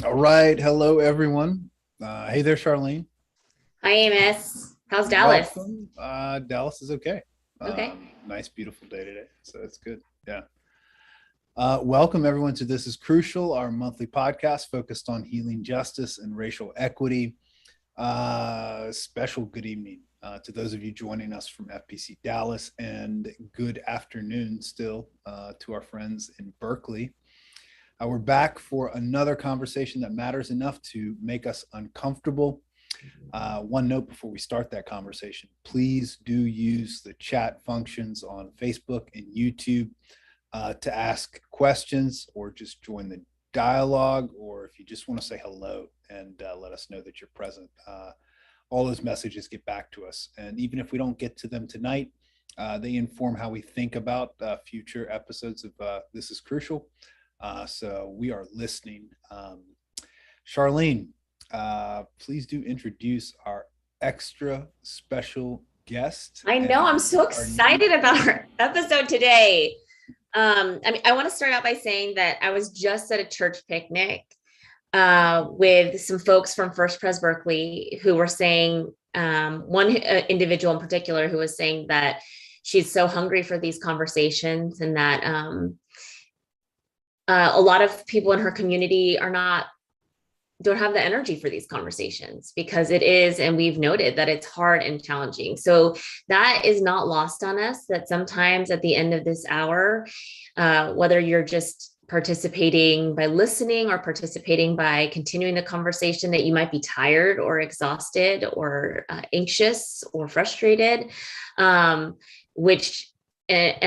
All right. Hello, everyone. Hey there, Charlene. Hi, Amos. How's Dallas? Welcome. Dallas is okay. Okay. Nice, beautiful day today. So it's good. Yeah. Welcome, everyone, to This is Crucial, our monthly podcast focused on healing justice and racial equity. Special good evening to those of you joining us from FPC Dallas, and good afternoon still to our friends in Berkeley. We're back for another conversation that matters enough to make us uncomfortable. One note before we start that conversation: please do use the chat functions on Facebook and YouTube to ask questions, or just join the dialogue, or if you just want to say hello and let us know that you're present. All those messages get back to us, and even if we don't get to them tonight, they inform how we think about future episodes of This is Crucial. So we are listening. Charlene, please do introduce our extra special guest. I know, I'm so excited about our episode today. I want to start out by saying that I was just at a church picnic with some folks from First Pres Berkeley who were saying, one individual in particular who was saying that she's so hungry for these conversations, and that a lot of people in her community don't have the energy for these conversations, because it is, and we've noted that it's hard and challenging. So that is not lost on us, that sometimes at the end of this hour, whether you're just participating by listening or participating by continuing the conversation, that you might be tired or exhausted or anxious or frustrated, and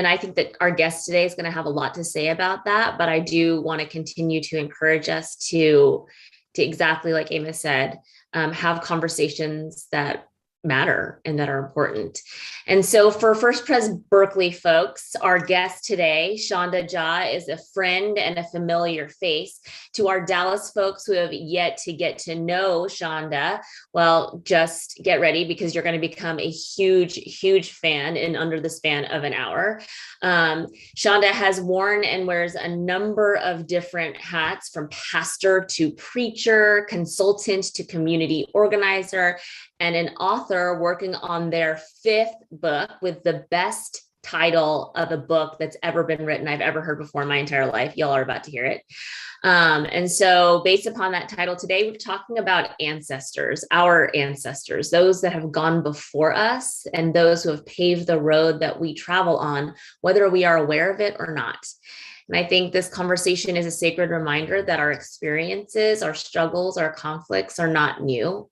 I think that our guest today is going to have a lot to say about that. But I do want to continue to encourage us to exactly like Amos said, have conversations that matter and that are important. And so for First Pres Berkeley folks, our guest today, Sandhya Jha, is a friend and a familiar face. To our Dallas folks who have yet to get to know Sandhya, well, just get ready, because you're going to become a huge fan in under the span of an hour. Sandhya has worn and wears a number of different hats, from pastor to preacher, consultant to community organizer, and an author working on their 5th book, with the best title of a book that's ever been written I've ever heard before in my entire life. Y'all are about to hear it. And so based upon that title today, we're talking about ancestors, our ancestors, those that have gone before us and those who have paved the road that we travel on, whether we are aware of it or not. And I think this conversation is a sacred reminder that our experiences, our struggles, our conflicts are not new.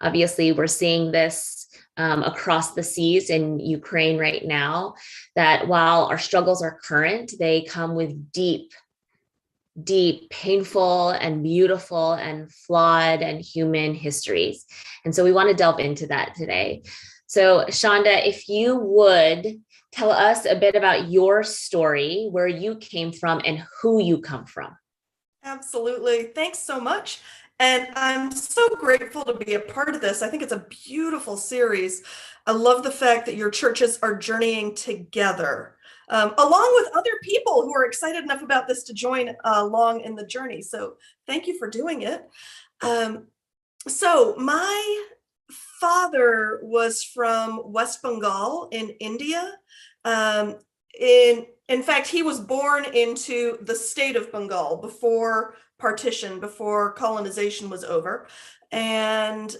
Obviously, we're seeing this across the seas in Ukraine right now, that while our struggles are current, they come with deep, painful and beautiful and flawed and human histories. And so we want to delve into that today. So Sandhya, if you would tell us a bit about your story, where you came from and who you come from. Absolutely. Thanks so much. And I'm so grateful to be a part of this. I think it's a beautiful series. I love the fact that your churches are journeying together, along with other people who are excited enough about this to join along in the journey. So thank you for doing it. So my father was from West Bengal in India. In fact, he was born into the state of Bengal before partition, before colonization was over, and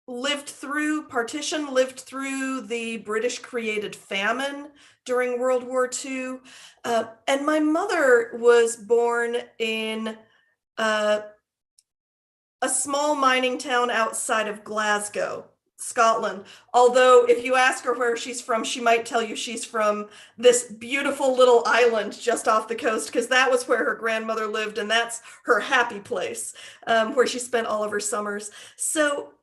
lived through partition, lived through the British created famine during World War II. And my mother was born in a small mining town outside of Glasgow, Scotland. Although if you ask her where she's from, she might tell you she's from this beautiful little island just off the coast, because that was where her grandmother lived, and that's her happy place, where she spent all of her summers. So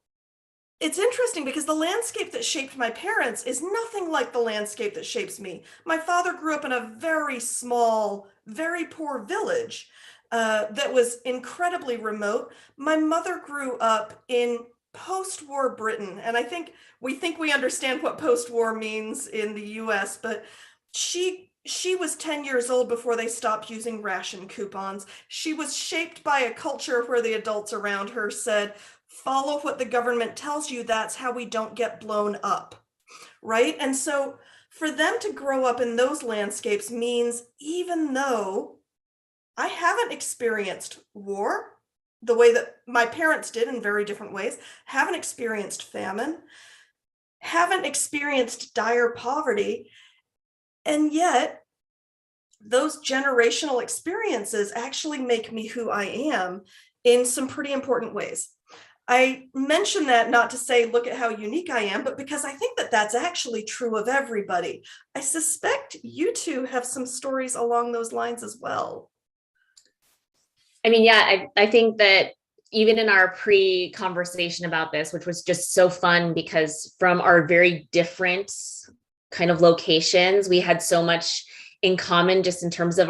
it's interesting, because the landscape that shaped my parents is nothing like the landscape that shapes me. My father grew up in a very small, very poor village that was incredibly remote. My mother grew up in post-war Britain, and I think we understand what post-war means in the US, but she she was 10 years old before they stopped using ration coupons. She was shaped by a culture where the adults around her said, follow what the government tells you. That's how we don't get blown up. Right. And so for them to grow up in those landscapes means even though I haven't experienced war the way that my parents did in very different ways, haven't experienced famine, haven't experienced dire poverty, and yet those generational experiences actually make me who I am in some pretty important ways. I mention that not to say, look at how unique I am, but because I think that that's actually true of everybody. I suspect you two have some stories along those lines as well. I mean, yeah, I think that even in our pre-conversation about this, which was just so fun because from our very different kind of locations, we had so much in common just in terms of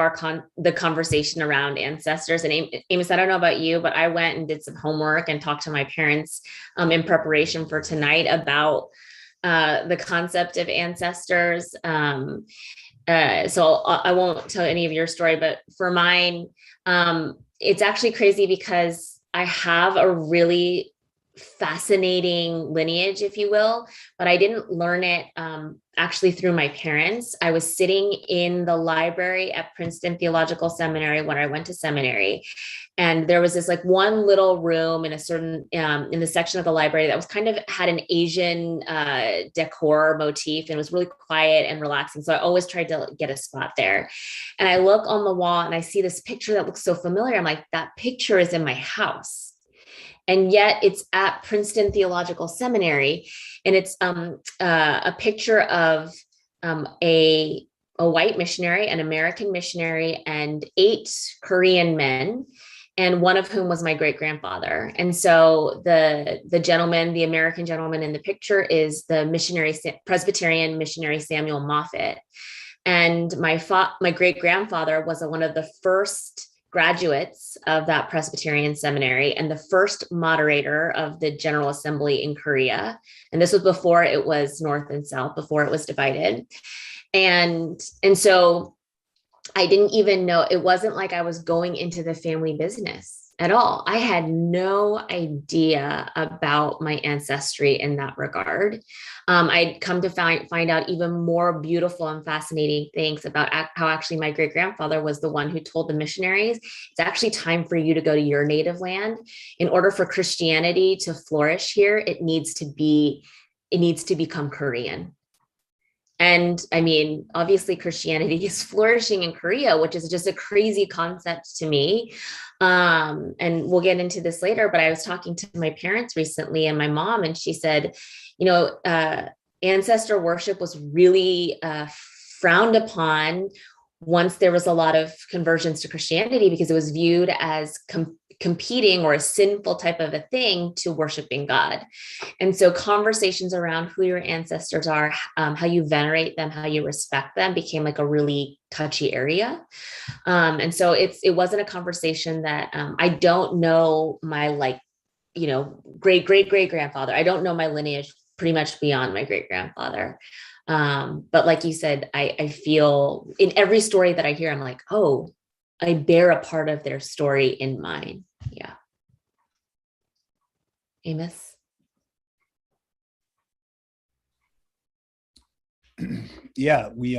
the conversation around ancestors. And Amos, I don't know about you, but I went and did some homework and talked to my parents in preparation for tonight about the concept of ancestors. So I won't tell any of your story, but for mine, it's actually crazy because I have a really fascinating lineage, if you will, but I didn't learn it actually through my parents. I was sitting in the library at Princeton Theological Seminary when I went to seminary. And there was this like one little room in a certain, in the section of the library that was kind of had an Asian decor motif and was really quiet and relaxing. So I always tried to get a spot there. And I look on the wall and I see this picture that looks so familiar. I'm like, that picture is in my house. And yet it's at Princeton Theological Seminary. And it's a picture of a white missionary, an American missionary, and 8 Korean men, and one of whom was my great-grandfather. And so the gentleman, the American gentleman in the picture is the Presbyterian missionary Samuel Moffett. And my great-grandfather was one of the first graduates of that Presbyterian seminary and the first moderator of the General Assembly in Korea. And this was before it was North and South, before it was divided. And so I didn't even know, it wasn't like I was going into the family business at all. I had no idea about my ancestry in that regard. I'd come to find out even more beautiful and fascinating things about how actually my great-grandfather was the one who told the missionaries, it's actually time for you to go to your native land. In order for Christianity to flourish here, it needs to become Korean. And I mean, obviously Christianity is flourishing in Korea, which is just a crazy concept to me. And we'll get into this later, but I was talking to my parents recently and my mom, and she said, ancestor worship was really frowned upon once there was a lot of conversions to Christianity because it was viewed as competing or a sinful type of a thing to worshiping God. And so conversations around who your ancestors are, how you venerate them, how you respect them became like a really touchy area. And so it wasn't a conversation that I don't know my great grandfather. I don't know my lineage pretty much beyond my great grandfather. But like you said, I feel in every story that I hear, I'm like, oh, I bear a part of their story in mine. Yeah. Amos? Yeah, we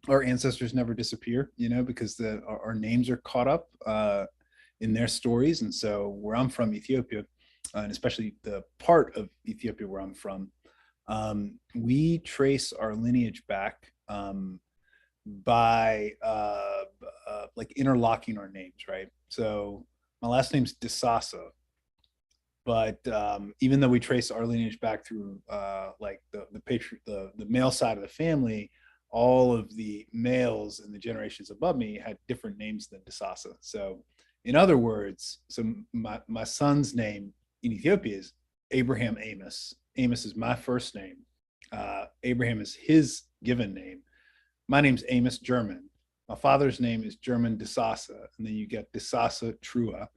our ancestors never disappear, because our names are caught up in their stories. And so where I'm from, Ethiopia, and especially the part of Ethiopia where I'm from, we trace our lineage back by like interlocking our names, right? So my last name's Disasa, but even though we trace our lineage back through like the male side of the family, all of the males in the generations above me had different names than Disasa. So in other words, my son's name in Ethiopia is Abraham Amos. Amos is my first name. Abraham is his given name. My name's Amos German. My father's name is German Disasa. And then you get Disasa Trua,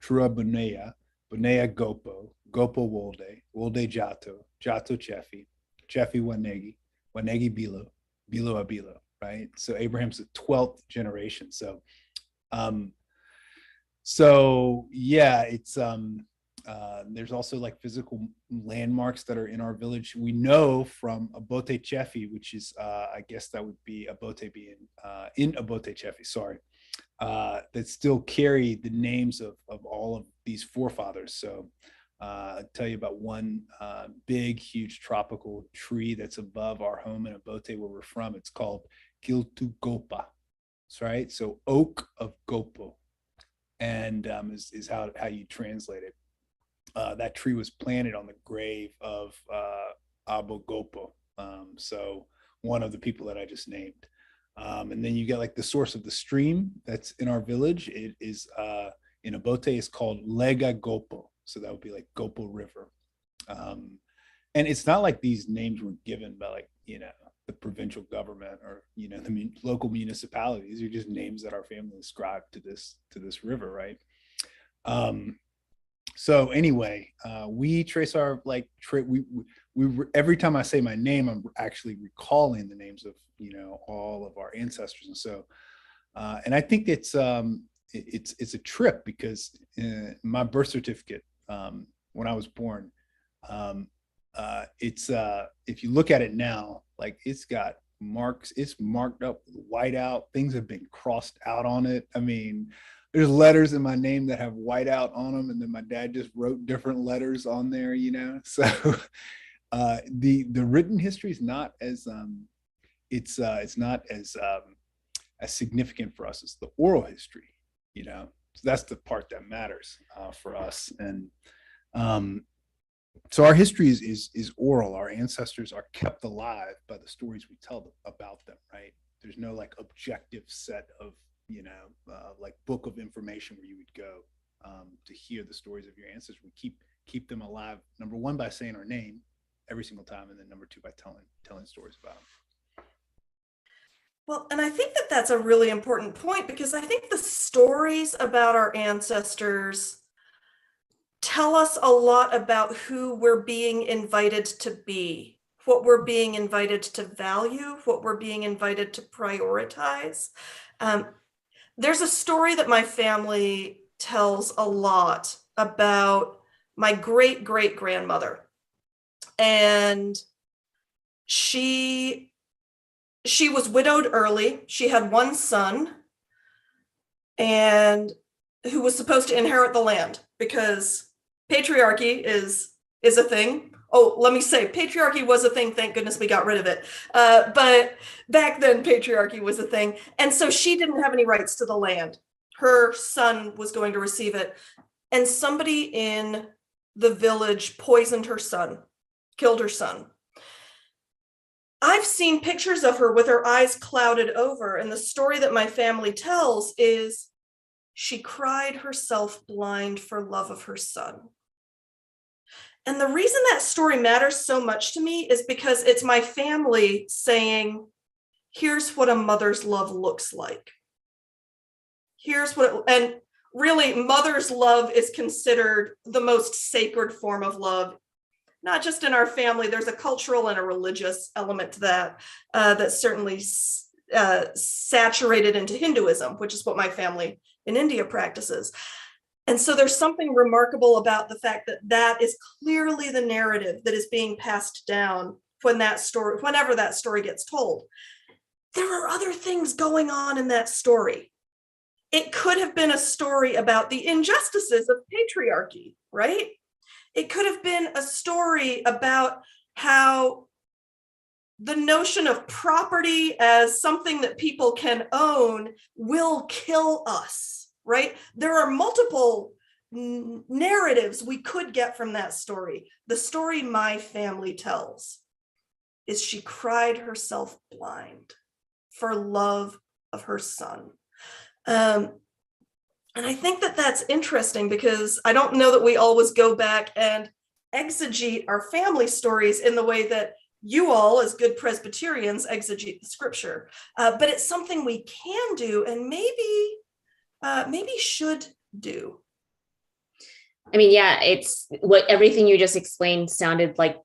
Trua Bunea, Bunea Gopo, Gopo Wolde, Wolde Jato, Jato Chefi, Chefi Wanegi, Wanegi Bilo, Bilo Abilo, right? So Abraham's the 12th generation. So yeah, it's there's also like physical landmarks that are in our village. We know from Abote Chefi, which is I guess that would be Abote being in Abote Chefi, sorry, that still carry the names of all of these forefathers. So I'll tell you about one big, huge tropical tree that's above our home in Abote, where we're from. It's called Giltugopa. That's right. So oak of Gopo, and is how you translate it. That tree was planted on the grave of Abu Gopo, so one of the people that I just named. And then you get like the source of the stream that's in our village. It is in Abote is called Lega Gopo, so that would be like Gopo River. And it's not like these names were given by like the provincial government or the local municipalities. These are just names that our family ascribed to this river, right? So anyway, we trace our we every time I say my name, I'm actually recalling the names of all of our ancestors. And so and I think it's a trip, because my birth certificate, when I was born, it's if you look at it now, like it's got marks, it's marked up, white out, things have been crossed out on it. I mean, there's letters in my name that have white out on them, and then my dad just wrote different letters on there, so the written history is not as it's not as significant for us as the oral history, so that's the part that matters for us. And so our history is oral. Our ancestors are kept alive by the stories we tell about them, right? There's no like objective set of like book of information where you would go to hear the stories of your ancestors. We keep them alive, number one, by saying our name every single time, and then number two, by telling stories about them. Well, and I think that that's a really important point, because I think the stories about our ancestors tell us a lot about who we're being invited to be, what we're being invited to value, what we're being invited to prioritize. There's a story that my family tells a lot about my great-great-grandmother. And she was widowed early. She had one son, and who was supposed to inherit the land, because patriarchy is a thing. Oh, let me say, patriarchy was a thing. Thank goodness we got rid of it. But back then, patriarchy was a thing. And so she didn't have any rights to the land. Her son was going to receive it. And somebody in the village poisoned her son, killed her son. I've seen pictures of her with her eyes clouded over. And the story that my family tells is she cried herself blind for love of her son. And the reason that story matters so much to me is because it's my family saying, here's what a mother's love looks like. And really, mother's love is considered the most sacred form of love, not just in our family. There's a cultural and a religious element to that, that's certainly saturated into Hinduism, which is what my family in India practices. And so there's something remarkable about the fact that that is clearly the narrative that is being passed down whenever that story gets told. There are other things going on in that story. It could have been a story about the injustices of patriarchy, right? It could have been a story about how the notion of property as something that people can own will kill us. Right? There are multiple narratives we could get from that story. The story my family tells is she cried herself blind for love of her son. And I think that that's interesting, because I don't know that we always go back and exegete our family stories in the way that you all, as good Presbyterians, exegete the scripture. But it's something we can do, and maybe should do. I mean, yeah, it's what everything you just explained sounded like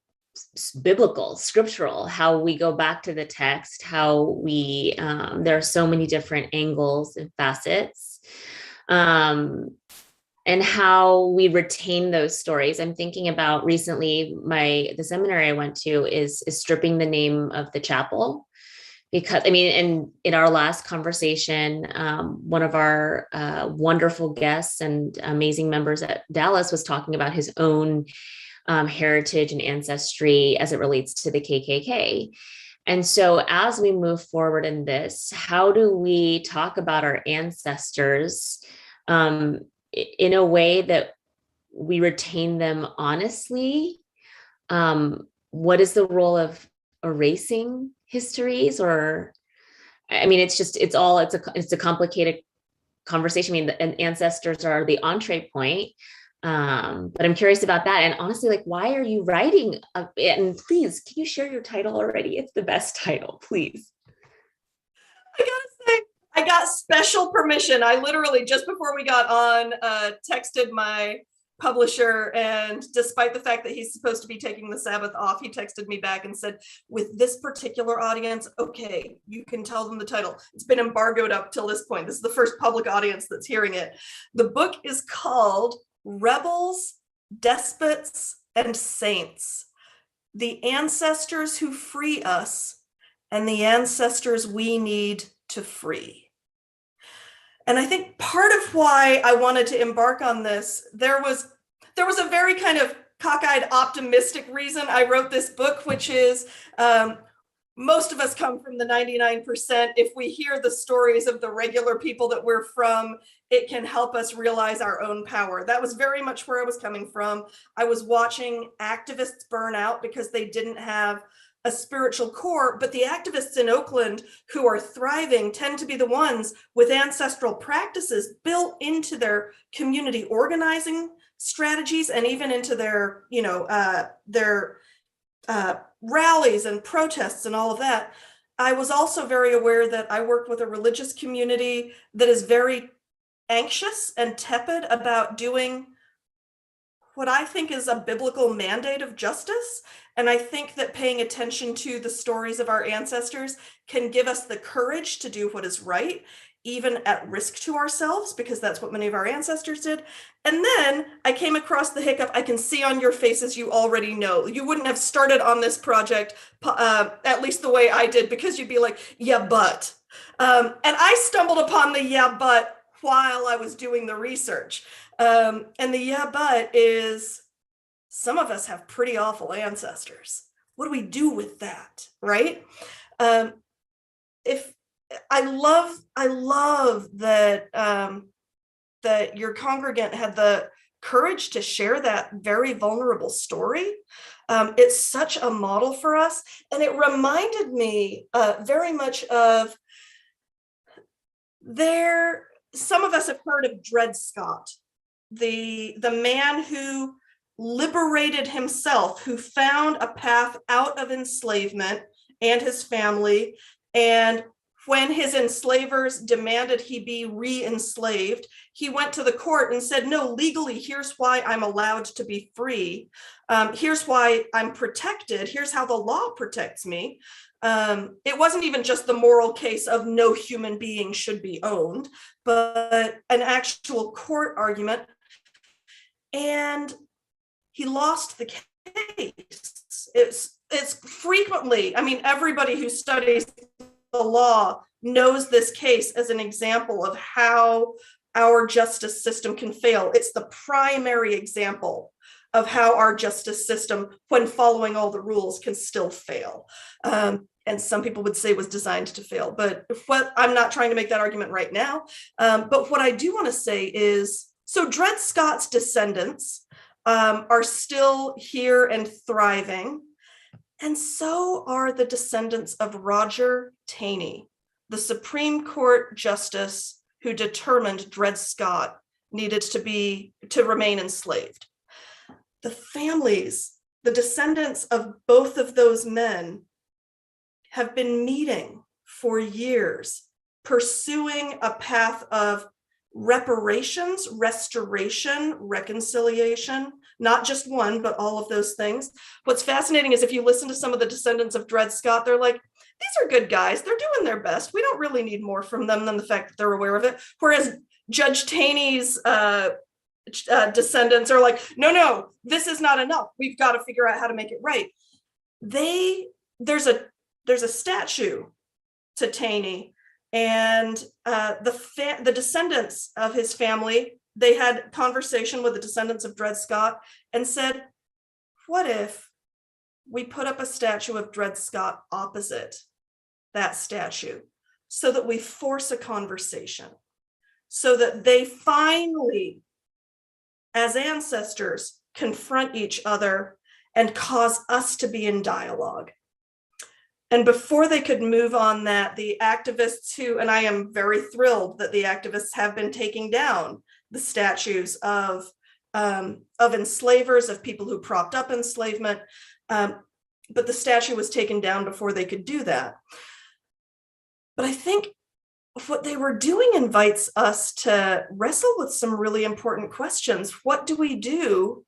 biblical, scriptural, how we go back to the text, how we, there are so many different angles and facets, and how we retain those stories. I'm thinking about recently, the seminary I went to is stripping the name of the chapel. Because I mean, in our last conversation, one of our wonderful guests and amazing members at Dallas was talking about his own heritage and ancestry as it relates to the KKK. And so as we move forward in this, how do we talk about our ancestors in a way that we retain them honestly? What is the role of erasing histories? Or, I mean, it's a complicated conversation. I mean, the ancestors are the entree point. But I'm curious about that. And honestly, like, why are you writing it? And please, can you share your title already? It's the best title, please. I gotta say, I got special permission. I literally, just before we got on, texted my publisher, and despite the fact that he's supposed to be taking the Sabbath off, he texted me back and said, with this particular audience, okay, you can tell them the title. It's been embargoed up till this point. This is the first public audience that's hearing it. The book is called Rebels, Despots, and Saints: The Ancestors Who Free Us and the Ancestors We Need to Free. And I think part of why I wanted to embark on this, there was a very kind of cockeyed, optimistic reason I wrote this book, which is most of us come from the 99%. If we hear the stories of the regular people that we're from, it can help us realize our own power. That was very much where I was coming from. I was watching activists burn out because they didn't have a spiritual core, but the activists in Oakland who are thriving tend to be the ones with ancestral practices built into their community organizing strategies and even into their, rallies and protests and all of that. I was also very aware that I worked with a religious community that is very anxious and tepid about doing what I think is a biblical mandate of justice. And I think that paying attention to the stories of our ancestors can give us the courage to do what is right, even at risk to ourselves, because that's what many of our ancestors did. And then I came across the hiccup. I can see on your faces, you already know. You wouldn't have started on this project, at least the way I did, because you'd be like, yeah, but. And I stumbled upon the yeah, but while I was doing the research. And the yeah, but is, some of us have pretty awful ancestors. What do we do with that, right? If I love that that your congregant had the courage to share that very vulnerable story. It's such a model for us, and it reminded me very much of some of us have heard of Dred Scott, the man who liberated himself, who found a path out of enslavement and his family. And when his enslavers demanded he be re-enslaved, he went to the court and said, no, legally, here's why I'm allowed to be free. Here's why I'm protected. Here's how the law protects me. It wasn't even just the moral case of no human being should be owned, but an actual court argument. And he lost the case. It's frequently, I mean, everybody who studies the law knows this case as an example of how our justice system can fail. It's the primary example of how our justice system, when following all the rules, can still fail. And some people would say was designed to fail, but I'm not trying to make that argument right now. But what I do want to say is, so Dred Scott's descendants are still here and thriving. And so are the descendants of Roger Taney, the Supreme Court justice who determined Dred Scott needed to remain enslaved. The families, the descendants of both of those men have been meeting for years, pursuing a path of reparations, restoration, reconciliation, not just one, but all of those things. What's fascinating is if you listen to some of the descendants of Dred Scott, they're like, these are good guys. They're doing their best. We don't really need more from them than the fact that they're aware of it. Whereas Judge Taney's descendants are like, no, this is not enough. We've got to figure out how to make it right. There's a statue to Taney, and the descendants of his family, they had conversation with the descendants of Dred Scott and said, what if we put up a statue of Dred Scott opposite that statue so that we force a conversation, so that they finally, as ancestors, confront each other and cause us to be in dialogue. And before they could move on that, the activists who, and I am very thrilled that the activists have been taking down the statues of enslavers, of people who propped up enslavement, but the statue was taken down before they could do that. But I think what they were doing invites us to wrestle with some really important questions. What do we do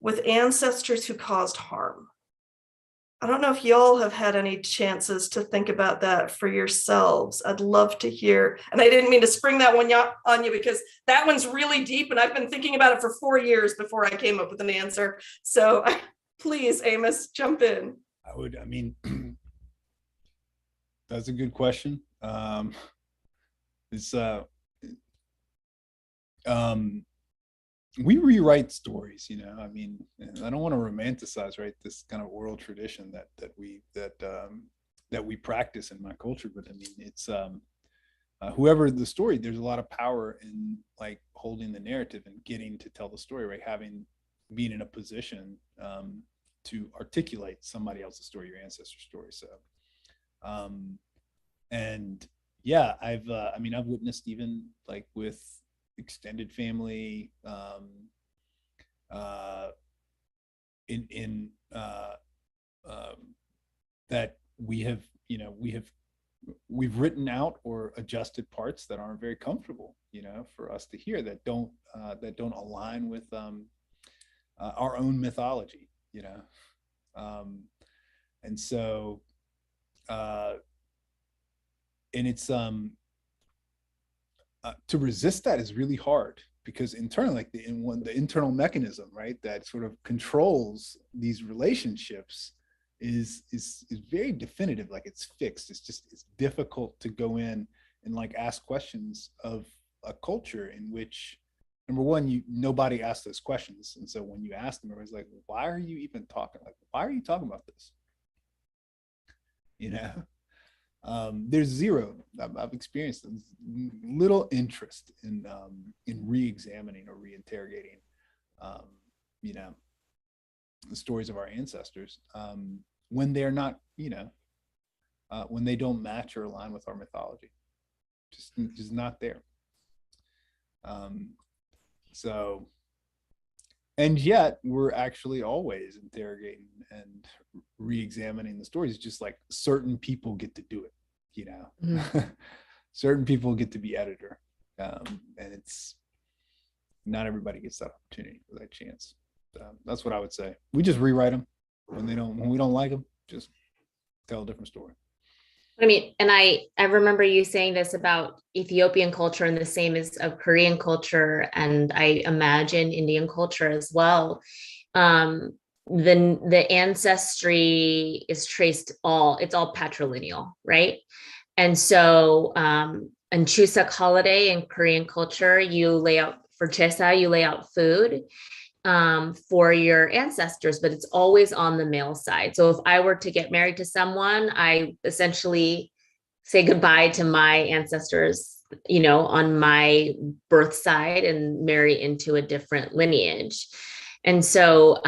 with ancestors who caused harm? I don't know if y'all have had any chances to think about that for yourselves. I'd love to hear. And I didn't mean to spring that one on you, because that one's really deep and I've been thinking about it for 4 years before I came up with an answer. So please, Amos, jump in. That's a good question. We rewrite stories, I don't want to romanticize, right, this kind of oral tradition that we practice in my culture, but it's whoever the story, there's a lot of power in like holding the narrative and getting to tell the story, right, being in a position to articulate somebody else's story, your ancestor's story. So and yeah, I've witnessed, even like with extended family, that we've written out or adjusted parts that aren't very comfortable, for us to hear, that don't align with our own mythology, and so and it's to resist that is really hard, because internally, like the internal mechanism, right, that sort of controls these relationships is very definitive. Like it's fixed. It's difficult to go in and like ask questions of a culture in which, number one, nobody asked those questions, and so when you ask them, everybody's like, why are you even talking? Like, why are you talking about this? There's zero. I've experienced little interest in re-examining or reinterrogating, the stories of our ancestors when they're not, when they don't match or align with our mythology, just not there. So, and yet we're actually always interrogating and re-examining the stories. It's just like certain people get to do it, Mm-hmm. Certain people get to be editor, and it's not everybody gets that opportunity or that chance. That's what I would say. We just rewrite them when we don't like them. Just tell a different story. And I remember you saying this about Ethiopian culture, and the same as of Korean culture, and I imagine Indian culture as well. The ancestry is traced it's all patrilineal, right? And so on Chuseok holiday in Korean culture, you lay out food for your ancestors, but it's always on the male side. So if I were to get married to someone, I essentially say goodbye to my ancestors, on my birth side, and marry into a different lineage. And so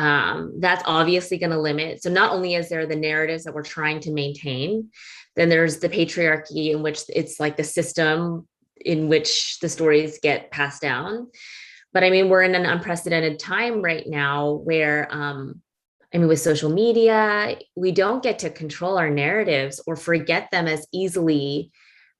that's obviously going to limit. So not only is there the narratives that we're trying to maintain, then there's the patriarchy, in which it's like the system in which the stories get passed down. But we're in an unprecedented time right now where, with social media, we don't get to control our narratives or forget them as easily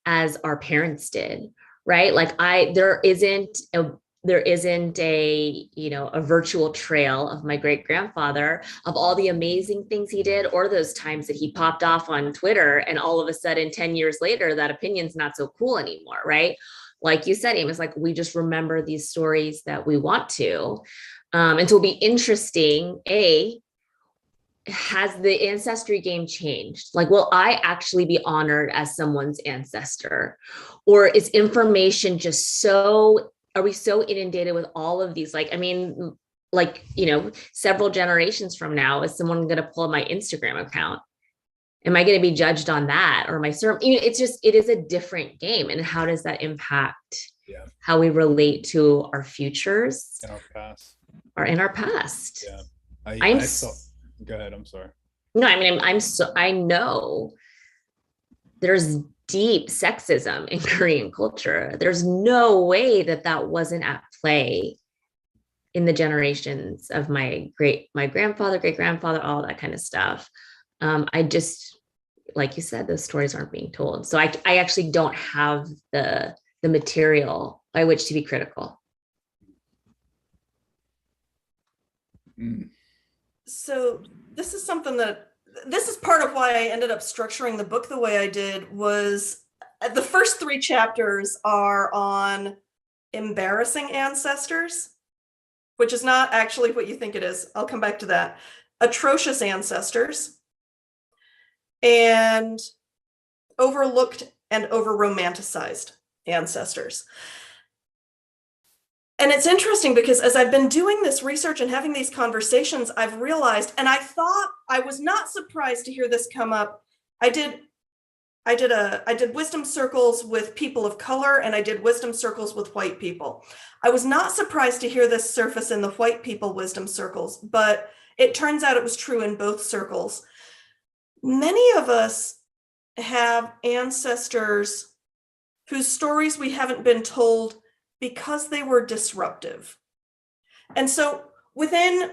as our parents did, right? Like there isn't a, you know, a virtual trail of my great grandfather of all the amazing things he did, or those times that he popped off on Twitter and all of a sudden 10 years later that opinion's not so cool anymore, right? Like you said, Amos, like we just remember these stories that we want to. And so it'll be interesting, has the ancestry game changed? Like, will I actually be honored as someone's ancestor? Or is information just so, are we so inundated with all of these? Like, I mean, like, you know, several generations from now, is someone going to pull up my Instagram account? Am I going to be judged on that? Or my sermon? You know, it's just, it is a different game. And how does that impact how we relate to our futures in our past? Or in our past? Yeah. Go ahead. I'm sorry. No, I mean, I know there's deep sexism in Korean culture. There's no way that wasn't at play in the generations of my grandfather, great grandfather, all that kind of stuff. I just, like you said, those stories aren't being told. So I actually don't have the material by which to be critical. So this is part of why I ended up structuring the book the way I did. Was the first 3 chapters are on embarrassing ancestors, which is not actually what you think it is. I'll come back to that. Atrocious ancestors, and overlooked and over-romanticized ancestors. And it's interesting because as I've been doing this research and having these conversations, I've realized, and I thought I was not surprised to hear this come up. I did wisdom circles with people of color, and I did wisdom circles with white people. I was not surprised to hear this surface in the white people wisdom circles, but it turns out it was true in both circles. Many of us have ancestors whose stories we haven't been told because they were disruptive. And so within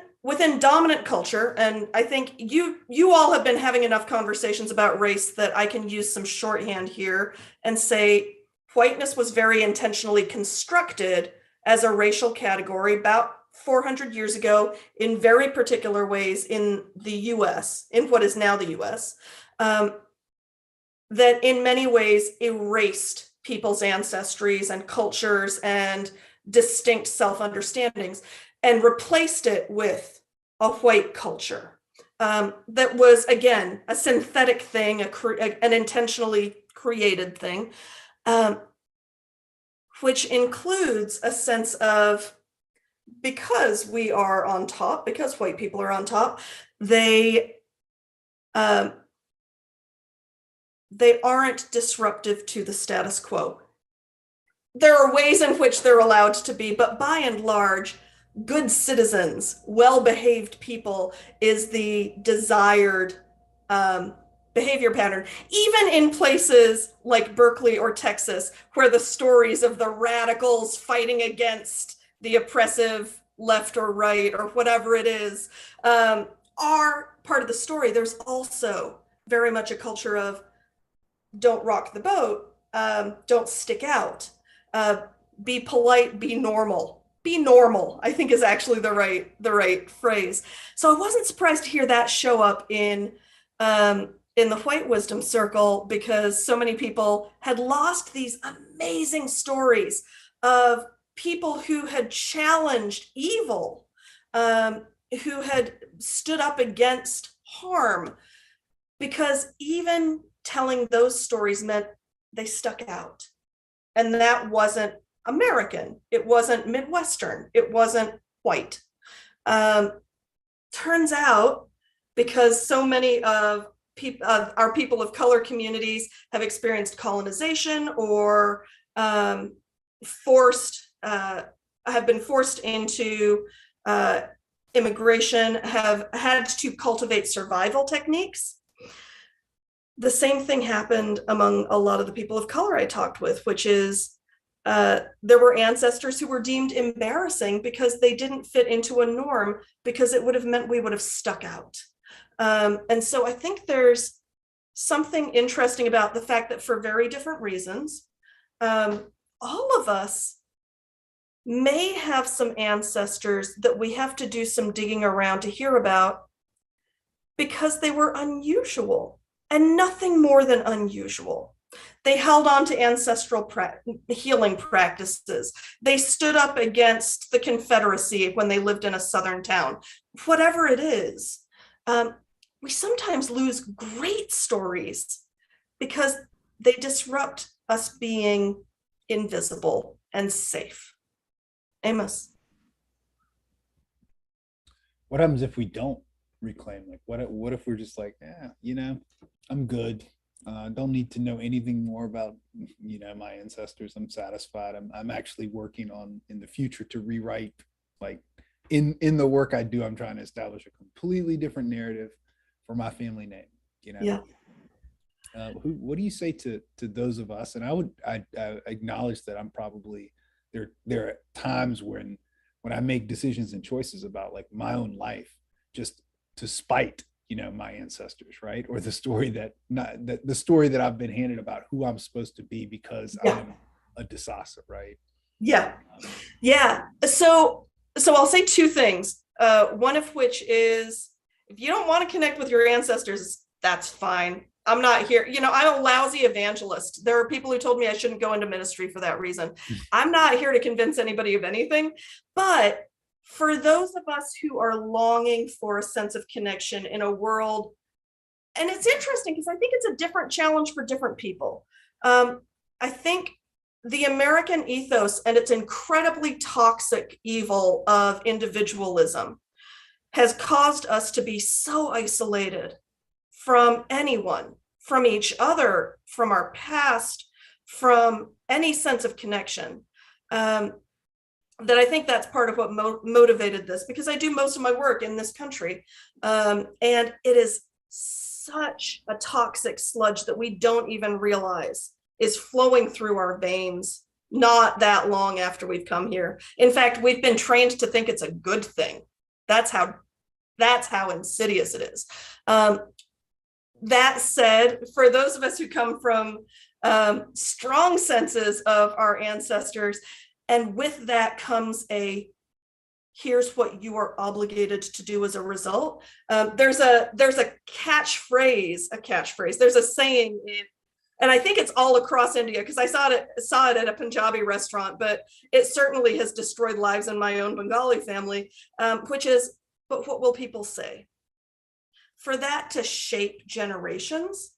dominant culture, and I think you all have been having enough conversations about race that I can use some shorthand here and say whiteness was very intentionally constructed as a racial category about 400 years ago in very particular ways in the US, in what is now the US, that in many ways erased people's ancestries and cultures and distinct self-understandings and replaced it with a white culture that was, again, a synthetic thing, an intentionally created thing, which includes a sense of, because we are on top, because white people are on top, they aren't disruptive to the status quo. There are ways in which they're allowed to be, but by and large, good citizens, well-behaved people is the desired behavior pattern. Even in places like Berkeley or Texas, where the stories of the radicals fighting against the oppressive left or right or whatever it is are part of the story, there's also very much a culture of don't rock the boat, don't stick out, be polite, be normal. Be normal, I think, is actually the right phrase. So I wasn't surprised to hear that show up in the white wisdom circle, because so many people had lost these amazing stories of people who had challenged evil, who had stood up against harm, because even telling those stories meant they stuck out. And that wasn't American, it wasn't Midwestern, it wasn't white. Turns out, because so many of our people of color communities have experienced colonization or have been forced into immigration, have had to cultivate survival techniques. The same thing happened among a lot of the people of color I talked with, which is there were ancestors who were deemed embarrassing because they didn't fit into a norm, because it would have meant we would have stuck out. And so I think there's something interesting about the fact that for very different reasons, all of us may have some ancestors that we have to do some digging around to hear about because they were unusual and nothing more than unusual. They held on to ancestral healing practices. They stood up against the Confederacy when they lived in a Southern town. Whatever it is, we sometimes lose great stories because they disrupt us being invisible and safe. Amos. What happens if we don't reclaim? Like, what if we're just like, yeah, I'm good. Don't need to know anything more about, my ancestors. I'm satisfied. I'm actually working on in the future to rewrite, like in the work I do, I'm trying to establish a completely different narrative for my family name, Yeah. What do you say to those of us? And I acknowledge that I'm probably there are times when I make decisions and choices about like my own life, just to spite, my ancestors, right? Or the story the story that I've been handed about who I'm supposed to be because I'm a Disasa, right? Yeah. Yeah. So I'll say two things. One of which is, if you don't want to connect with your ancestors, that's fine. I'm not here. I'm a lousy evangelist. There are people who told me I shouldn't go into ministry for that reason. I'm not here to convince anybody of anything. But for those of us who are longing for a sense of connection in a world, and it's interesting because I think it's a different challenge for different people. I think the American ethos and its incredibly toxic evil of individualism has caused us to be so isolated from anyone, from each other, from our past, from any sense of connection. That I think that's part of what motivated this, because I do most of my work in this country. And it is such a toxic sludge that we don't even realize is flowing through our veins not that long after we've come here. In fact, we've been trained to think it's a good thing. That's how insidious it is. That said, for those of us who come from strong senses of our ancestors, and with that comes here's what you are obligated to do as a result. There's a catchphrase. There's a saying, and I think it's all across India because I saw it at a Punjabi restaurant, but it certainly has destroyed lives in my own Bengali family, which is, but what will people say? For that to shape generations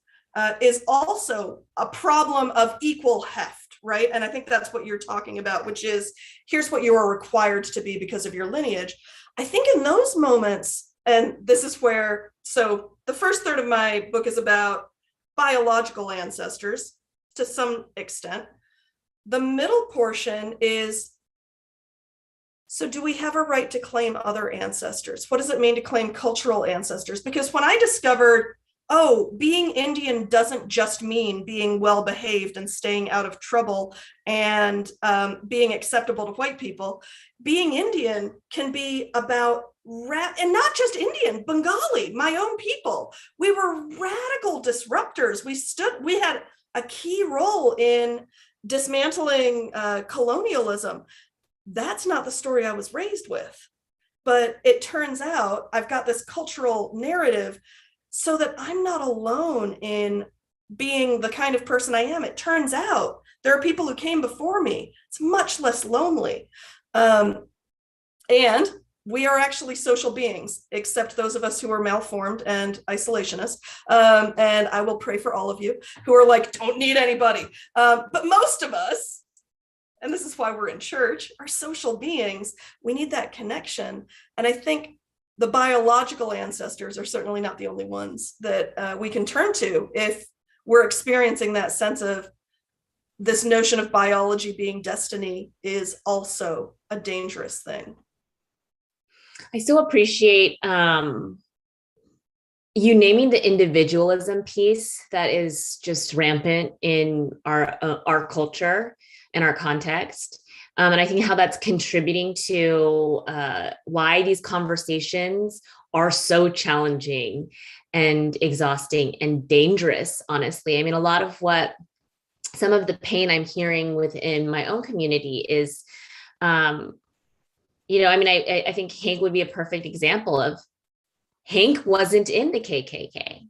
is also a problem of equal heft, right? And I think that's what you're talking about, which is, here's what you are required to be because of your lineage. I think in those moments, and this is where, so the first third of my book is about biological ancestors to some extent. The middle portion is, so do we have a right to claim other ancestors? What does it mean to claim cultural ancestors? Because when I discovered, being Indian doesn't just mean being well-behaved and staying out of trouble and being acceptable to white people. Being Indian can be about, and not just Indian, Bengali, my own people. We were radical disruptors. We had a key role in dismantling colonialism. That's not the story I was raised with. But it turns out I've got this cultural narrative so that I'm not alone in being the kind of person I am. It turns out there are people who came before me. It's much less lonely. And we are actually social beings, except those of us who are malformed and isolationist. And I will pray for all of you who are like, don't need anybody. But most of us, and this is why we're in church, are social beings. We need that connection. And I think the biological ancestors are certainly not the only ones that we can turn to if we're experiencing that sense of this notion of biology being destiny is also a dangerous thing. I still appreciate you naming the individualism piece that is just rampant in our culture and our context. And I think how that's contributing to why these conversations are so challenging and exhausting and dangerous, honestly. I mean, a lot of what some of the pain I'm hearing within my own community is, I mean, I think Hank would be a perfect example of, Hank wasn't in the KKK,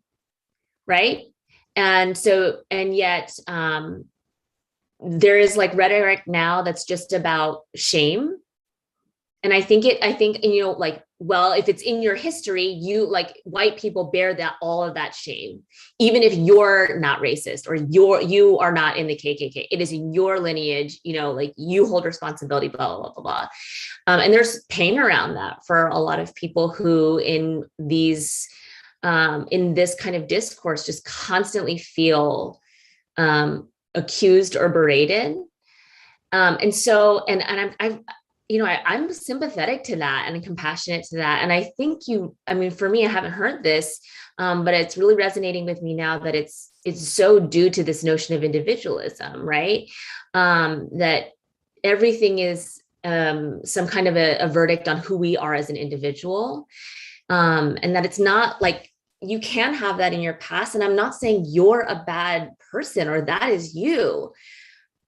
right? And yet there is like rhetoric now that's just about shame. And I think, like, well, if it's in your history, you, like, white people bear all of that shame, even if you're not racist or you are not in the KKK. It is in your lineage, like, you hold responsibility, blah, blah, blah, blah. And there's pain around that for a lot of people who in this kind of discourse just constantly feel accused or berated. I'm sympathetic to that and compassionate to that. And I think for me, I haven't heard this, but it's really resonating with me now that it's so due to this notion of individualism, right? That everything is some kind of a verdict on who we are as an individual. And that it's not like, you can have that in your past. And I'm not saying you're a bad person or that is you,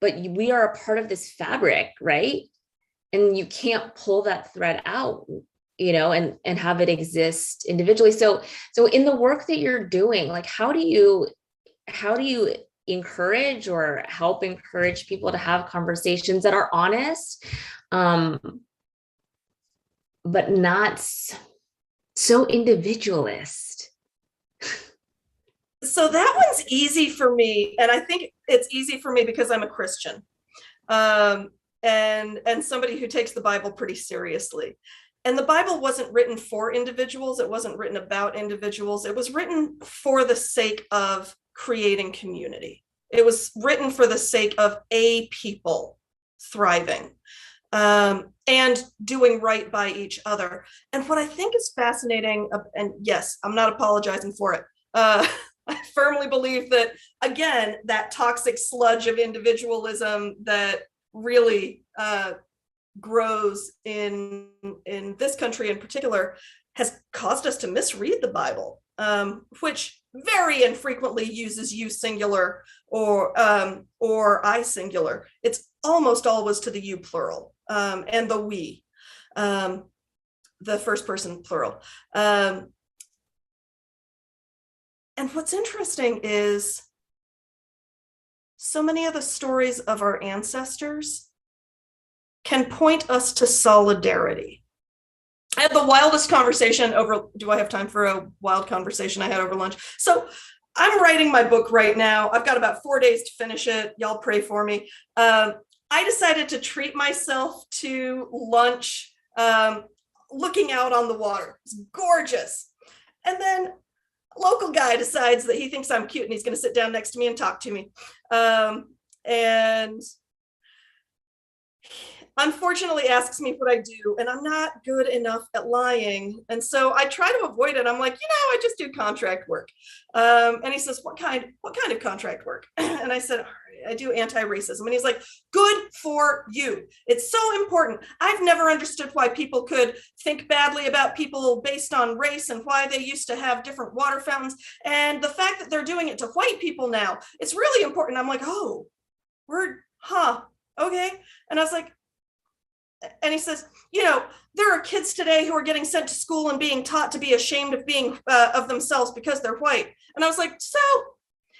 but we are a part of this fabric, right? And you can't pull that thread out, and have it exist individually. So in the work that you're doing, like, how do you encourage or help encourage people to have conversations that are honest, but not so individualist? So that one's easy for me. And I think it's easy for me because I'm a Christian. And somebody who takes the Bible pretty seriously. And the Bible wasn't written for individuals. It wasn't written about individuals. It was written for the sake of creating community. It was written for the sake of a people thriving and doing right by each other. And what I think is fascinating, and yes, I'm not apologizing for it. I firmly believe that, again, that toxic sludge of individualism that really grows in this country in particular has caused us to misread the Bible, which very infrequently uses you singular or I singular. It's almost always to the you plural and the we, the first person plural. And what's interesting is so many of the stories of our ancestors can point us to solidarity. I had the wildest conversation do I have time for a wild conversation I had over lunch? So I'm writing my book right now. I've got about 4 days to finish it. Y'all pray for me. I decided to treat myself to lunch, looking out on the water. It's gorgeous. And then local guy decides that he thinks I'm cute and he's going to sit down next to me and talk to me. And unfortunately asks me what I do, and I'm not good enough at lying. And so I try to avoid it. I'm like, I just do contract work. And he says, what kind of contract work? And I said, I do anti-racism. And he's like, good for you. It's so important. I've never understood why people could think badly about people based on race and why they used to have different water fountains. And the fact that they're doing it to white people now, it's really important. I'm like, oh, okay. And I was like, and he says, there are kids today who are getting sent to school and being taught to be ashamed of being of themselves because they're white. And I was like, so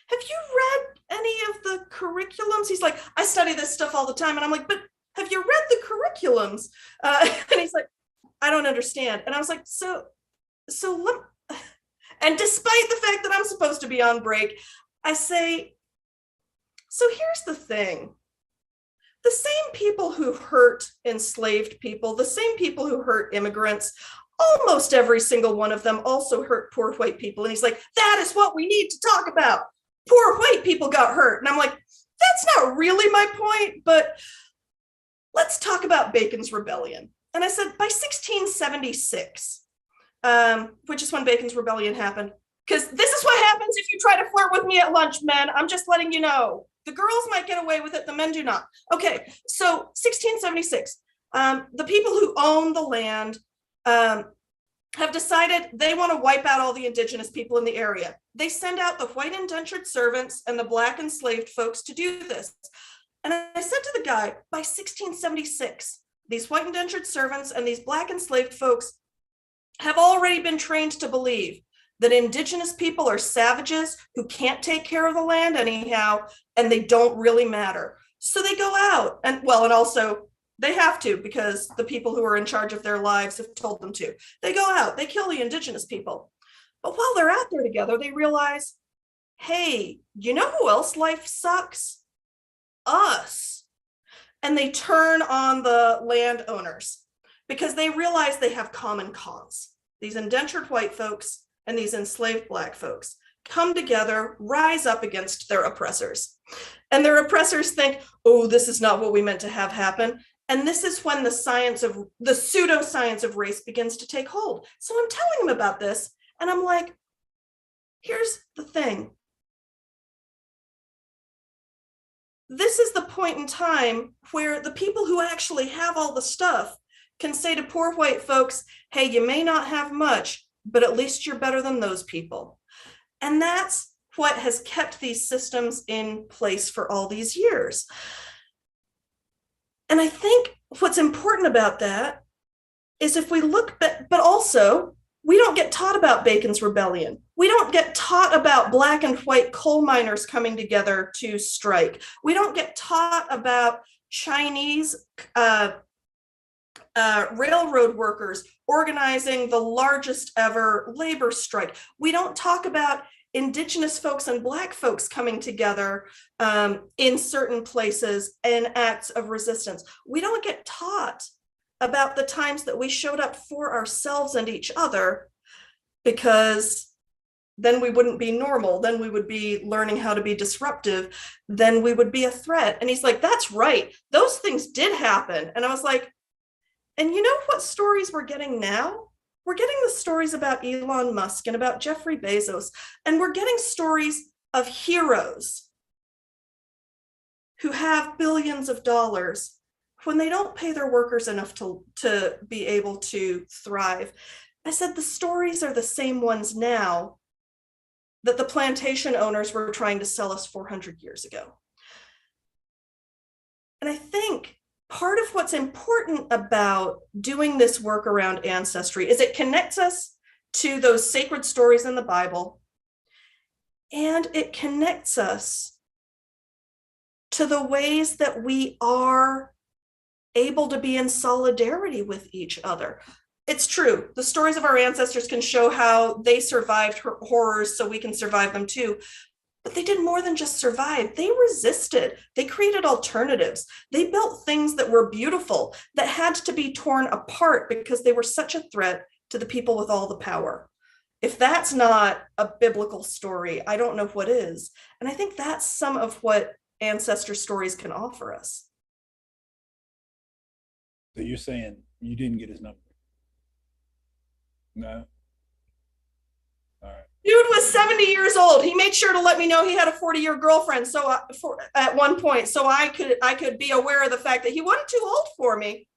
have you read any of the curriculums? He's like, I study this stuff all the time. And I'm like, but have you read the curriculums? And he's like, I don't understand. And I was like, so look, and despite the fact that I'm supposed to be on break, I say, so here's the thing. The same people who hurt enslaved people, the same people who hurt immigrants, almost every single one of them also hurt poor white people. And he's like, that is what we need to talk about. Poor white people got hurt. And I'm like, that's not really my point, but let's talk about Bacon's Rebellion. And I said, by 1676, which is when Bacon's Rebellion happened, because this is what happens if you try to flirt with me at lunch, men. I'm just letting you know. The girls might get away with it, the men do not. Okay, so 1676, the people who own the land have decided they want to wipe out all the indigenous people in the area. They send out the white indentured servants and the black enslaved folks to do this. And I said to the guy, by 1676, these white indentured servants and these black enslaved folks have already been trained to believe that indigenous people are savages who can't take care of the land anyhow, and they don't really matter. So they go out and also they have to, because the people who are in charge of their lives have told them to. They go out, they kill the indigenous people. But while they're out there together, they realize, hey, you know who else life sucks? Us. And they turn on the landowners because they realize they have common cause. These indentured white folks and these enslaved black folks come together, rise up against their oppressors. And their oppressors think, oh, this is not what we meant to have happen. And this is when the pseudoscience of race begins to take hold. So I'm telling him about this, and I'm like, here's the thing. This is the point in time where the people who actually have all the stuff can say to poor white folks, hey, you may not have much, but at least you're better than those people. And that's what has kept these systems in place for all these years. And I think what's important about that is if we look, but also we don't get taught about Bacon's Rebellion. We don't get taught about black and white coal miners coming together to strike. We don't get taught about Chinese railroad workers organizing the largest ever labor strike. We don't talk about indigenous folks and black folks coming together in certain places in acts of resistance. We don't get taught about the times that we showed up for ourselves and each other, because then we wouldn't be normal. Then we would be learning how to be disruptive. Then we would be a threat. And he's like, that's right. Those things did happen. And I was like, and you know what stories we're getting now? We're getting the stories about Elon Musk and about Jeffrey Bezos, and we're getting stories of heroes who have billions of dollars when they don't pay their workers enough to be able to thrive. I said the stories are the same ones now that the plantation owners were trying to sell us 400 years ago. And I think part of what's important about doing this work around ancestry is it connects us to those sacred stories in the Bible, and it connects us to the ways that we are able to be in solidarity with each other. It's true, the stories of our ancestors can show how they survived horrors so we can survive them too. But they did more than just survive. They resisted. They created alternatives. They built things that were beautiful, that had to be torn apart because they were such a threat to the people with all the power. If that's not a biblical story, I don't know what is. And I think that's some of what ancestor stories can offer us. So you're saying you didn't get his number? No? All right. Dude was 70 years old. He made sure to let me know he had a 40-year girlfriend. So at one point, so I could be aware of the fact that he wasn't too old for me.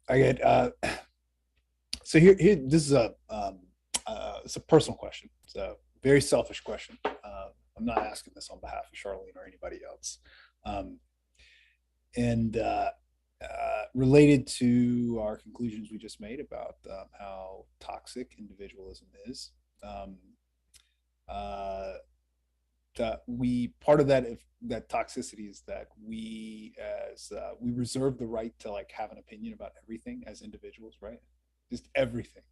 I get. So here, this is it's a personal question. It's a very selfish question. I'm not asking this on behalf of Charlene or anybody else. Related to our conclusions we just made about how toxic individualism is, part of that toxicity is that we reserve the right to like have an opinion about everything as individuals, right? Just everything,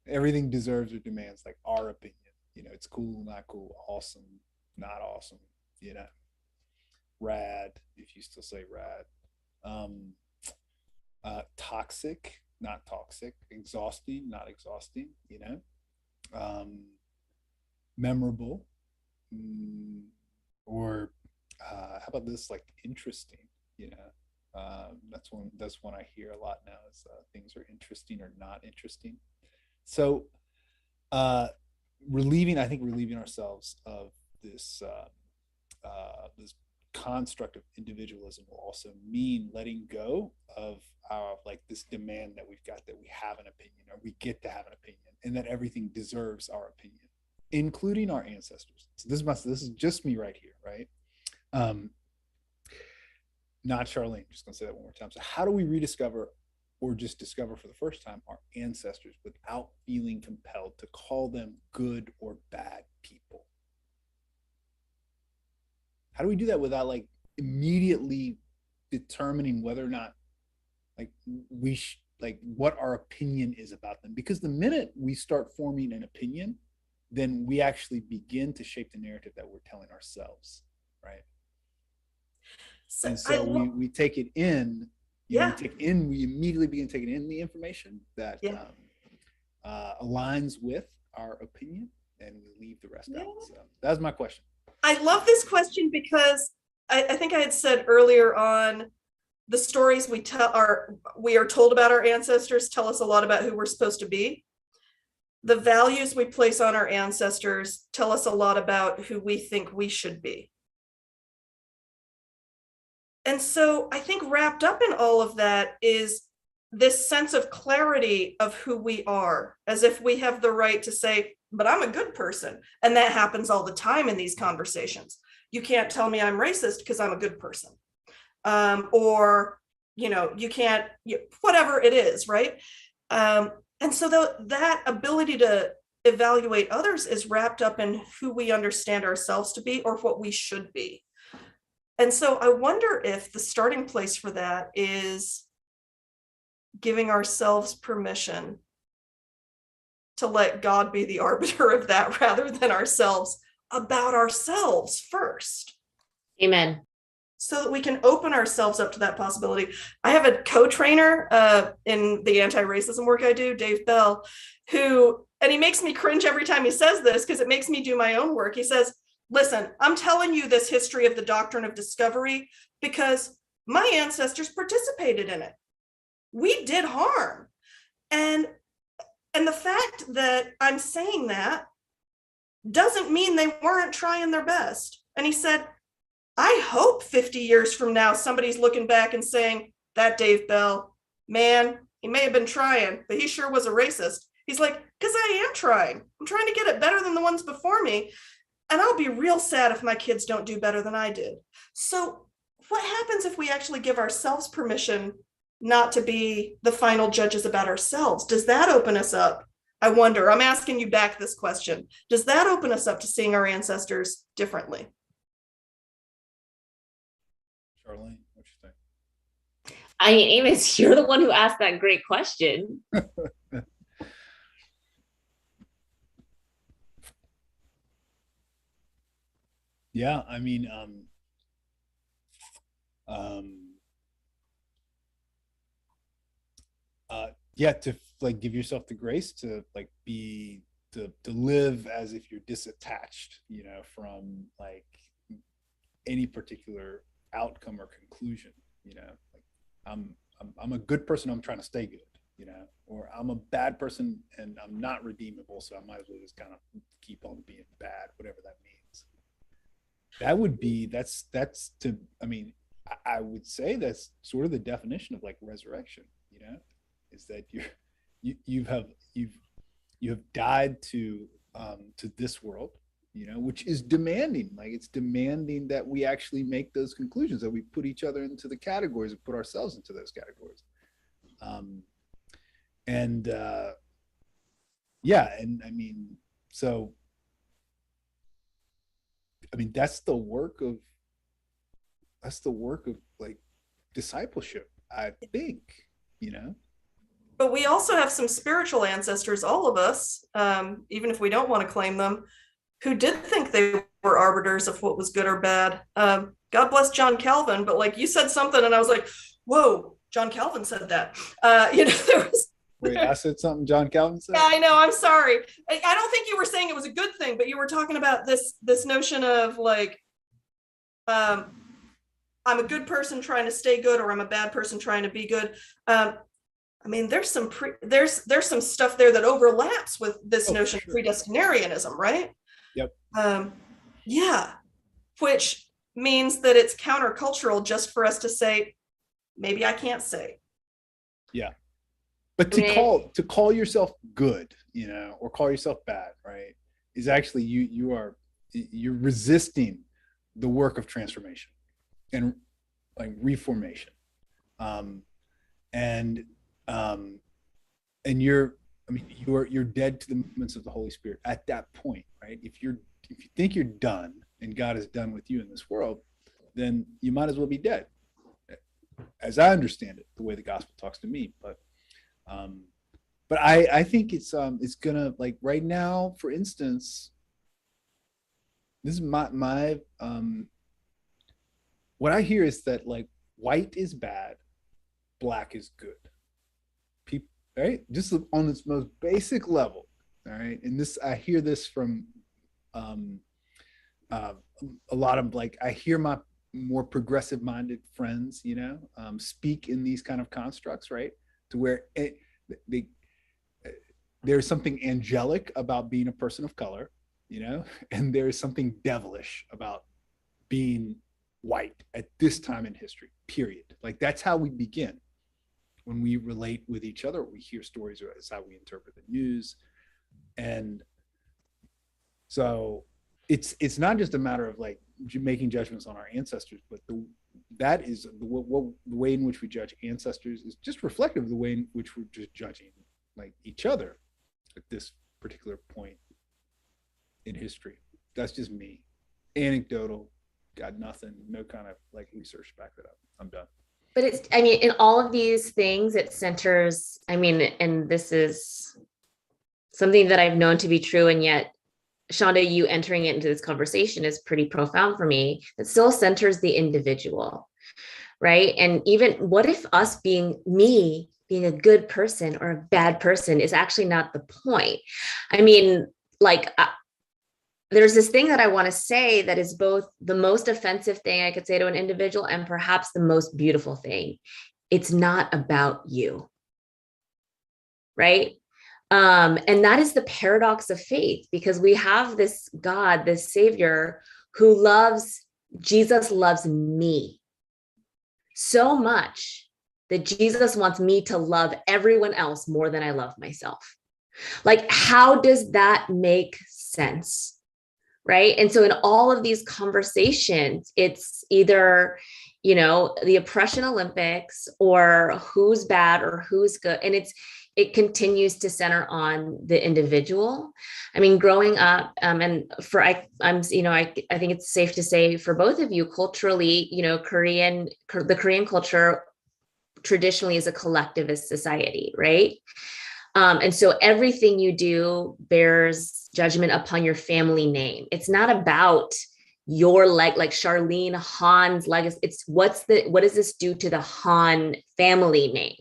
everything deserves or demands like our opinion. It's cool, not cool, awesome, not awesome, rad, if you still say rad. Toxic, not toxic, exhausting, not exhausting, memorable, or how about this, like interesting, that's one I hear a lot now is things are interesting or not interesting. So relieving ourselves of this construct of individualism will also mean letting go of our, like, this demand that we've got, that we have an opinion, or we get to have an opinion, and that everything deserves our opinion, including our ancestors. So this is just me right here, right? Not Charlene, just gonna say that one more time. So how do we rediscover, or just discover for the first time, our ancestors without feeling compelled to call them good or bad people? How do we do that without like immediately determining whether or not like like what our opinion is about them? Because the minute we start forming an opinion, then we actually begin to shape the narrative that we're telling ourselves, right? And so we take it in, we immediately begin taking in the information that aligns with our opinion, and we leave the rest out. So that's my question. I love this question because I think I had said earlier on, the stories we are told about our ancestors tell us a lot about who we're supposed to be. The values we place on our ancestors tell us a lot about who we think we should be. And so I think wrapped up in all of that is this sense of clarity of who we are, as if we have the right to say, but I'm a good person. And that happens all the time in these conversations. You can't tell me I'm racist because I'm a good person. Or, you can't, whatever it is, right? And so that ability to evaluate others is wrapped up in who we understand ourselves to be, or what we should be. And so I wonder if the starting place for that is giving ourselves permission to let God be the arbiter of that, rather than ourselves, about ourselves first. Amen. So that we can open ourselves up to that possibility. I have a co-trainer in the anti-racism work I do, Dave Bell, and he makes me cringe every time he says this, because it makes me do my own work. He says, listen, I'm telling you this history of the doctrine of discovery because my ancestors participated in it. We did harm. And the fact that I'm saying that doesn't mean they weren't trying their best. And he said, I hope 50 years from now, somebody's looking back and saying, that Dave Bell, man, he may have been trying, but he sure was a racist. He's like, because I am trying. I'm trying to get it better than the ones before me. And I'll be real sad if my kids don't do better than I did. So what happens if we actually give ourselves permission not to be the final judges about ourselves? Does that open us up? I wonder, I'm asking you back this question. Does that open us up to seeing our ancestors differently? Charlene, what you think? I mean, Amos, you're the one who asked that great question. Yeah, I mean, to like give yourself the grace to like to live as if you're disattached, from like any particular outcome or conclusion. Like I'm a good person, I'm trying to stay good, or I'm a bad person and I'm not redeemable, so I might as well just kind of keep on being bad, whatever that means. That would be I would say that's sort of the definition of like resurrection, is that you have died to this world, which is demanding. Like, it's demanding that we actually make those conclusions, that we put each other into the categories and put ourselves into those categories. That's the work of like discipleship, I think, But we also have some spiritual ancestors, all of us, even if we don't want to claim them, who did think they were arbiters of what was good or bad. God bless John Calvin, but like you said something and I was like, whoa, John Calvin said that. There was... Wait, I said something John Calvin said? Yeah, I know, I'm sorry. I don't think you were saying it was a good thing, but you were talking about this notion of like, I'm a good person trying to stay good, or I'm a bad person trying to be good. There's some stuff there that overlaps with this notion of predestinarianism, right? Yep. Yeah, which means that it's countercultural just for us to say, maybe I can't say. Yeah. But to call yourself good, you know, or call yourself bad, right, is actually you're resisting the work of transformation and like reformation. And you're dead to the movements of the Holy Spirit at that point, right? If you think you're done and God is done with you in this world, then you might as well be dead, as I understand it, the way the gospel talks to me. But I think it's gonna, like, right now, for instance, this is my what I hear is that, like, white is bad, black is good. People, right? Just on its most basic level, all right? And this, I hear this from a lot of, like, I hear my more progressive minded friends, you know, speak in these kind of constructs, right? To where there's something angelic about being a person of color, you know, and there's something devilish about being white at this time in history, period. Like, that's how we begin when we relate with each other. We hear stories, or it's how we interpret the news. And so it's not just a matter of, like, making judgments on our ancestors, but the way in which we judge ancestors is just reflective of the way in which we're just judging, like, each other at this particular point in history. That's just me, anecdotal, got nothing, no kind of, like, research to back that up. I'm done. But it's, I mean, in all of these things, it centers, I mean, and this is something that I've known to be true, and yet, Shonda, you entering it into this conversation is pretty profound for me. It still centers the individual, right? And even, what if us being a good person or a bad person is actually not the point? I mean, like, there's this thing that I want to say that is both the most offensive thing I could say to an individual and perhaps the most beautiful thing. It's not about you, right? And that is the paradox of faith, because we have this God, this Savior who Jesus loves me so much that Jesus wants me to love everyone else more than I love myself. Like, how does that make sense? Right. And so in all of these conversations, it's either, you know, the oppression Olympics, or who's bad or who's good. And it continues to center on the individual. I mean, growing up, and I think it's safe to say for both of you, culturally, you know, the Korean culture traditionally is a collectivist society, right? And so everything you do bears judgment upon your family name. It's not about your, like Charlene Hahn's legacy. It's what does this do to the Han family name?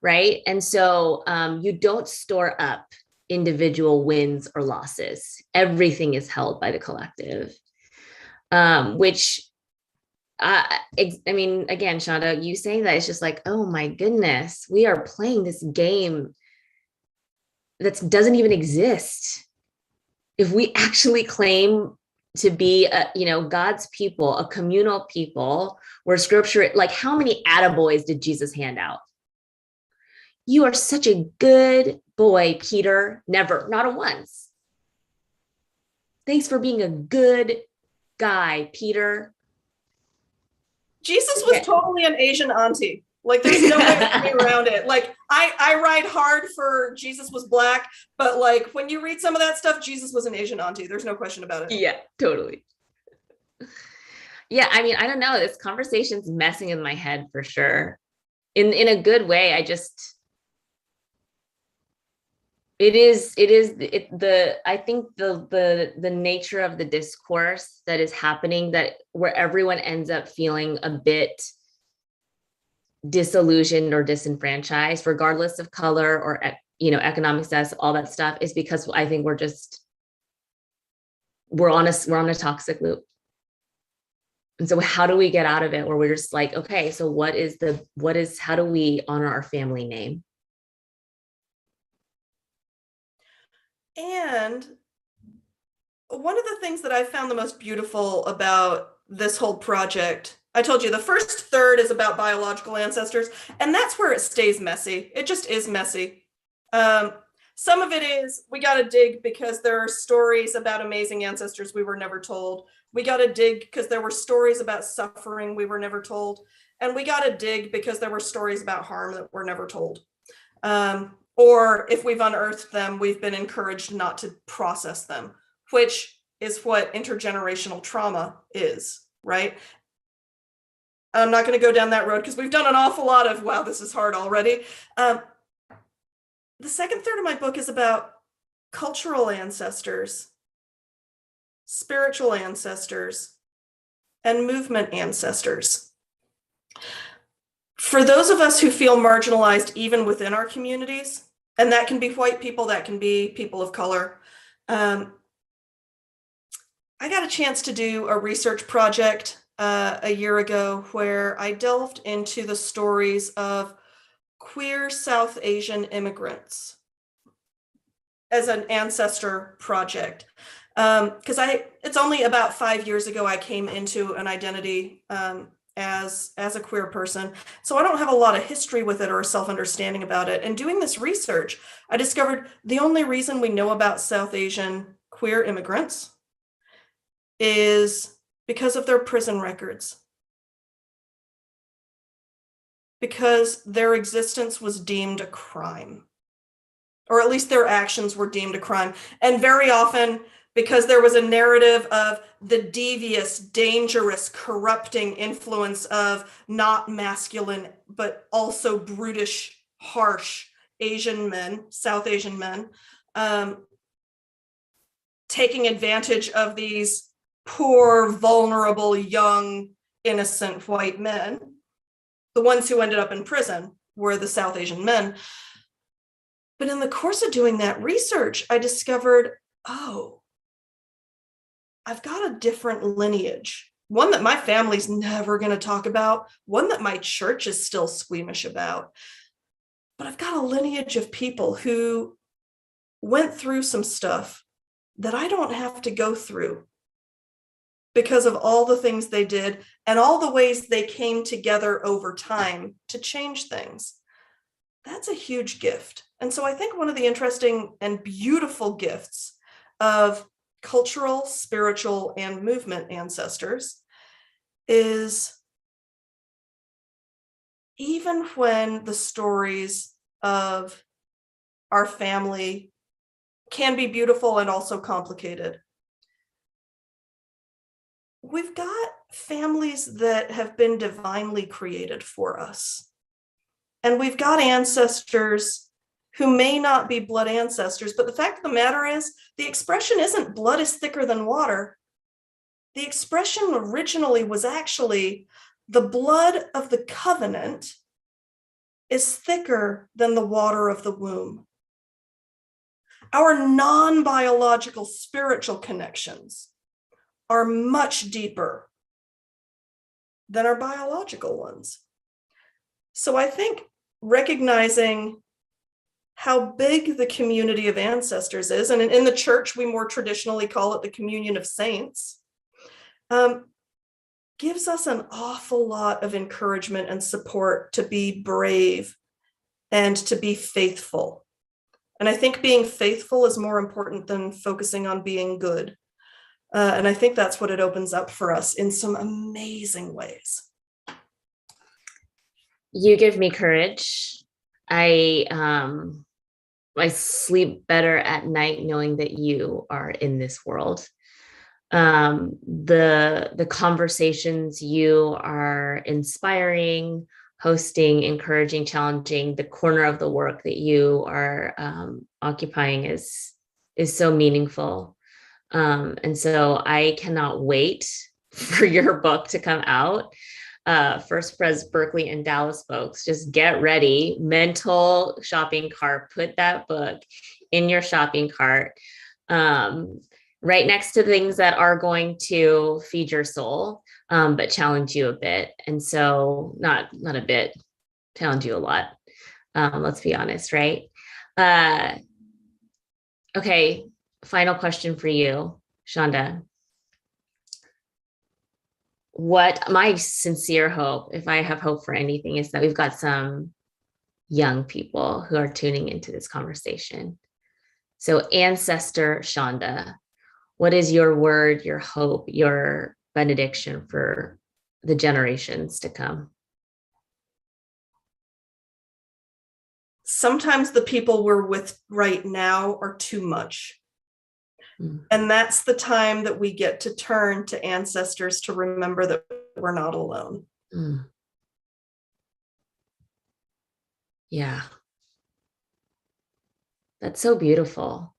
Right. And so you don't store up individual wins or losses. Everything is held by the collective, which I mean, again, Shonda, you saying that, it's just like, oh my goodness, we are playing this game that doesn't even exist. If we actually claim to be God's people, a communal people, where scripture, like, how many attaboys did Jesus hand out? You are such a good boy, Peter. Never, not a once. Thanks for being a good guy, Peter. Jesus was totally an Asian auntie. Like, there's no way to be around it. Like, I ride hard for Jesus was black, but, like, when you read some of that stuff, Jesus was an Asian auntie. There's no question about it. Yeah, totally. Yeah, I mean, I don't know. This conversation's messing in my head for sure. In a good way. I think the nature of the discourse that is happening, that where everyone ends up feeling a bit disillusioned or disenfranchised, regardless of color or, economic status, all that stuff, is because I think we're on a toxic loop. And so how do we get out of it, where we're just like, okay, so how do we honor our family name? And one of the things that I found the most beautiful about this whole project. I told you the first third is about biological ancestors, and that's where it stays messy. It just is messy. Some of it is we got to dig because there are stories about amazing ancestors we were never told. We got to dig because there were stories about suffering we were never told. And we got to dig because there were stories about harm that were never told. Or if we've unearthed them, we've been encouraged not to process them, which is what intergenerational trauma is, right? I'm not going to go down that road because we've done an awful lot of, wow, this is hard already. The second third of my book is about cultural ancestors, spiritual ancestors, and movement ancestors. For those of us who feel marginalized even within our communities, and that can be white people, that can be people of color, I got a chance to do a research project a year ago where I delved into the stories of queer South Asian immigrants as an ancestor project. Because it's only about 5 years ago I came into an identity as a queer person. So I don't have a lot of history with it or self-understanding about it. And doing this research, I discovered the only reason we know about South Asian queer immigrants is because of their prison records. Because their existence was deemed a crime, or at least their actions were deemed a crime. And very often, because there was a narrative of the devious, dangerous, corrupting influence of not masculine, but also brutish, harsh Asian men, South Asian men, taking advantage of these poor, vulnerable, young, innocent white men. The ones who ended up in prison were the South Asian men. But in the course of doing that research, I discovered, oh, I've got a different lineage, one that my family's never going to talk about, one that my church is still squeamish about. But I've got a lineage of people who went through some stuff that I don't have to go through because of all the things they did and all the ways they came together over time to change things. That's a huge gift. And so I think one of the interesting and beautiful gifts of cultural, spiritual, and movement ancestors is even when the stories of our family can be beautiful and also complicated, we've got families that have been divinely created for us. And we've got ancestors who may not be blood ancestors, but the fact of the matter is, the expression isn't blood is thicker than water. The expression originally was actually the blood of the covenant is thicker than the water of the womb. Our non-biological spiritual connections are much deeper than our biological ones. So I think recognizing how big the community of ancestors is, and in the church, we more traditionally call it the communion of saints, gives us an awful lot of encouragement and support to be brave and to be faithful. And I think being faithful is more important than focusing on being good. And I think that's what it opens up for us in some amazing ways. You give me courage. I sleep better at night knowing that you are in this world. The conversations you are inspiring, hosting, encouraging, challenging, the corner of the work that you are occupying is so meaningful. And so I cannot wait for your book to come out. First Pres Berkeley and Dallas folks, just get ready, mental shopping cart, put that book in your shopping cart, right next to things that are going to feed your soul, but challenge you a bit. And so not a bit, challenge you a lot. Let's be honest, right? Okay, final question for you, Shonda. what my sincere hope, if I have hope for anything, is that we've got some young people who are tuning into this conversation. So Ancestor Shonda, what is your word, your hope, your benediction for the generations to come? Sometimes the people we're with right now are too much. And that's the time that we get to turn to ancestors to remember that we're not alone. Yeah. That's so beautiful.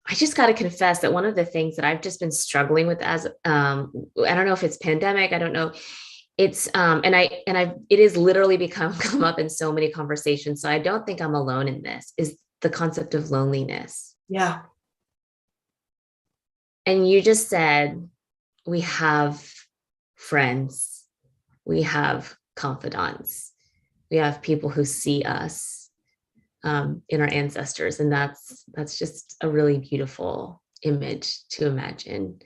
I just got to confess that one of the things that I've just been struggling with as I don't know if it's pandemic, I don't know. It's it is literally come up in so many conversations. So I don't think I'm alone in this, is the concept of loneliness. Yeah. And you just said we have friends, we have confidants, we have people who see us in our ancestors, and that's just a really beautiful image to imagine.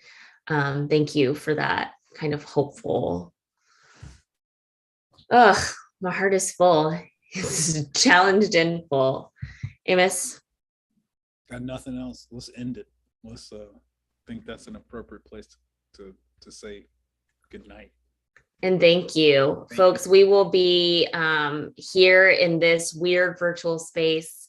Thank you for that kind of hopeful. Ugh, my heart is full. It's challenged and full. Amos? Got nothing else. Let's end it. Let's think that's an appropriate place to say good night. And thank you, folks. We will be here in this weird virtual space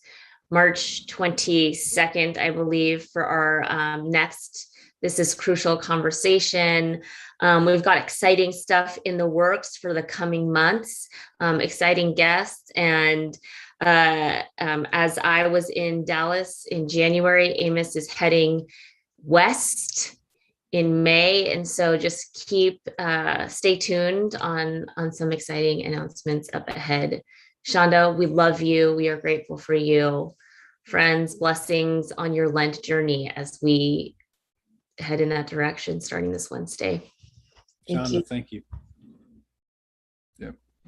March 22nd, I believe, for our next This is Crucial conversation. We've got exciting stuff in the works for the coming months, exciting guests. And as I was in Dallas in January, Amos is heading west in May. And so just stay tuned on some exciting announcements up ahead. Shonda, we love you. We are grateful for you. Friends, blessings on your Lent journey as we head in that direction starting this Wednesday. Shonda, thank you.